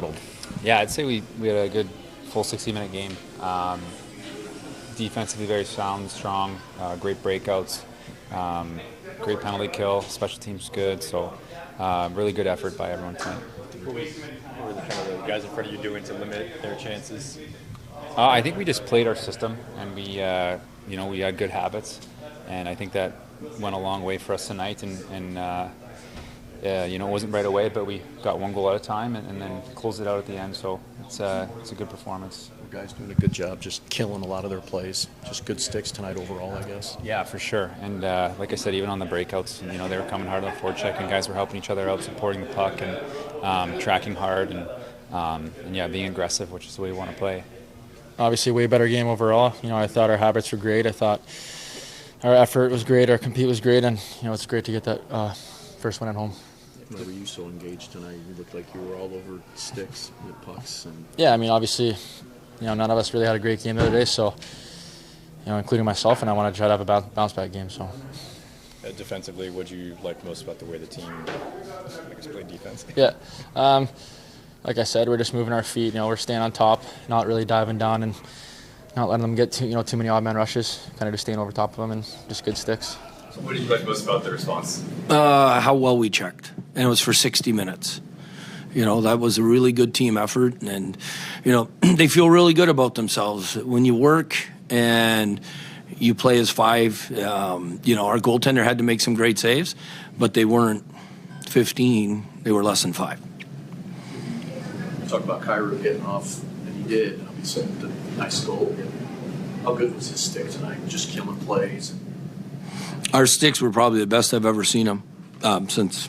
settled? Yeah, I'd say we had a good full 60-minute game. Defensively very sound, strong, great breakouts, great penalty kill, special teams good, so really good effort by everyone tonight. What were the kind of the guys in front of you doing to limit their chances? I think we just played our system, and we had good habits, and I think that went a long way for us tonight. And it wasn't right away, but we got one goal at a time, and then closed it out at the end. So it's a good performance. The guys doing a good job, just killing a lot of their plays. Just good sticks tonight overall, I guess. Yeah, for sure. And like I said, even on the breakouts, they were coming hard on the forecheck, and guys were helping each other out, supporting the puck, and tracking hard, and being aggressive, which is the way we want to play. Obviously, way better game overall. I thought our habits were great. I thought our effort was great, our compete was great, and it's great to get that first one at home. Why were you so engaged tonight? You looked like you were all over sticks with pucks. Yeah, obviously, none of us really had a great game the other day, so, including myself, and I want to try to have a bounce-back game. So, defensively, what do you like most about the way the team, played defense? Yeah, like I said, we're just moving our feet. We're staying on top, not really diving down, and not letting them get too many odd man rushes. Kind of just staying over top of them and just good sticks. So what do you like most about the response? How well we checked, and it was for 60 minutes. That was a really good team effort, and they feel really good about themselves when you work and you play as five. Our goaltender had to make some great saves, but they weren't 15; they were less than 5. Talk about Kyrou getting off, and he did. Obviously, a nice goal. How good was his stick tonight? Just killing plays. Our sticks were probably the best I've ever seen them since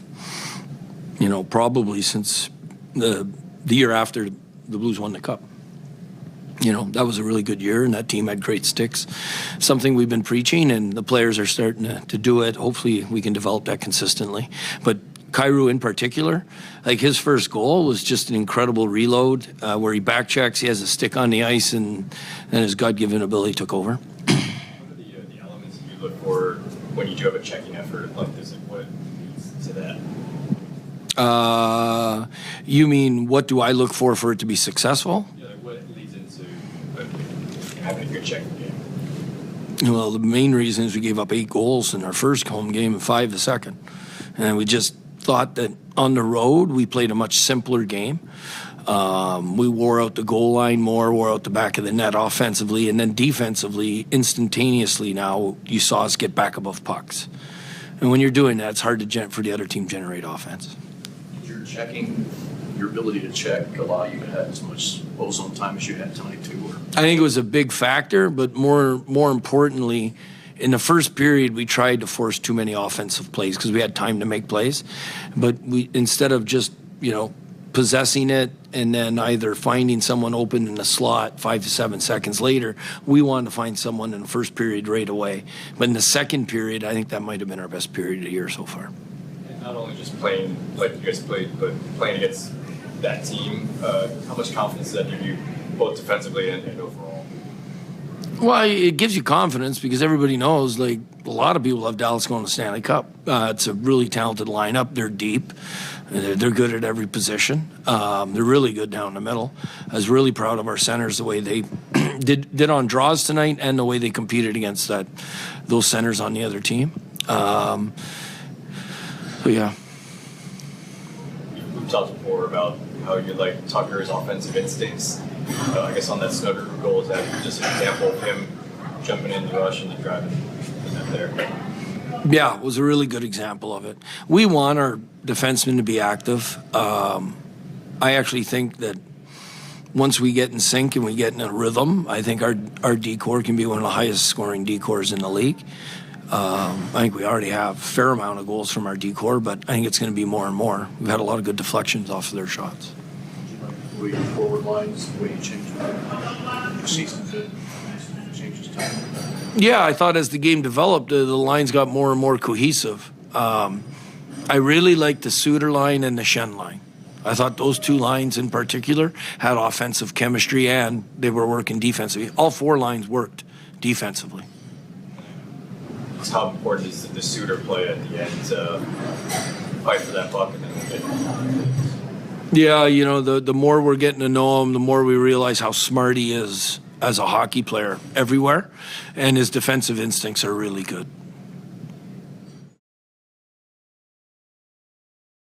the year after the Blues won the Cup. That was a really good year, and that team had great sticks. Something we've been preaching, and the players are starting to do it. Hopefully, we can develop that consistently. But Kyrou in particular, his first goal was just an incredible reload where he backchecks, he has a stick on the ice, and then his God-given ability took over. What are the elements you look for when you do have a checking effort like this, and what leads to that? You mean what do I look for it to be successful? Yeah, what leads into having a good checking game? Well, the main reason is we gave up 8 goals in our first home game and 5 the second. And we just thought that on the road we played a much simpler game. We wore out the goal line more, wore out the back of the net offensively, and then defensively, instantaneously now, you saw us get back above pucks. And when you're doing that, it's hard for the other team to generate offense. Your ability to check allow you to have as much ozone time as you had tonight too? I think it was a big factor, but more importantly, in the first period, we tried to force too many offensive plays because we had time to make plays. But we, instead of just, possessing it and then either finding someone open in the slot 5 to 7 seconds later, we wanted to find someone in the first period right away. But in the second period, I think that might have been our best period of the year so far. And not only just playing like you guys played, but playing against that team, how much confidence does that give you both defensively and overall? Well, it gives you confidence because everybody knows, a lot of people have Dallas going to the Stanley Cup. It's a really talented lineup. They're deep. They're good at every position. They're really good down the middle. I was really proud of our centers, the way they did on draws tonight and the way they competed against those centers on the other team. So, yeah. We've talked before about how you like Tucker's offensive instincts. I guess on that Snugger goal, is that just an example of him jumping in the rush and the driving there? Yeah, it was a really good example of it. We want our defensemen to be active. I actually think that once we get in sync and we get in a rhythm, I think our D-core can be one of the highest scoring D-cores in the league. I think we already have a fair amount of goals from our D-core, but I think it's going to be more and more. We've had a lot of good deflections off of their shots. The way your forward lines, the way you change your season fit, changes time. Yeah, I thought as the game developed, the lines got more and more cohesive. I really liked the Suter line and the Shen line. I thought those two lines in particular had offensive chemistry and they were working defensively. All 4 lines worked defensively. How important is the Suter play at the end to fight for that puck and then get Yeah, you know, the more we're getting to know him, the more we realize how smart he is as a hockey player everywhere, and his defensive instincts are really good.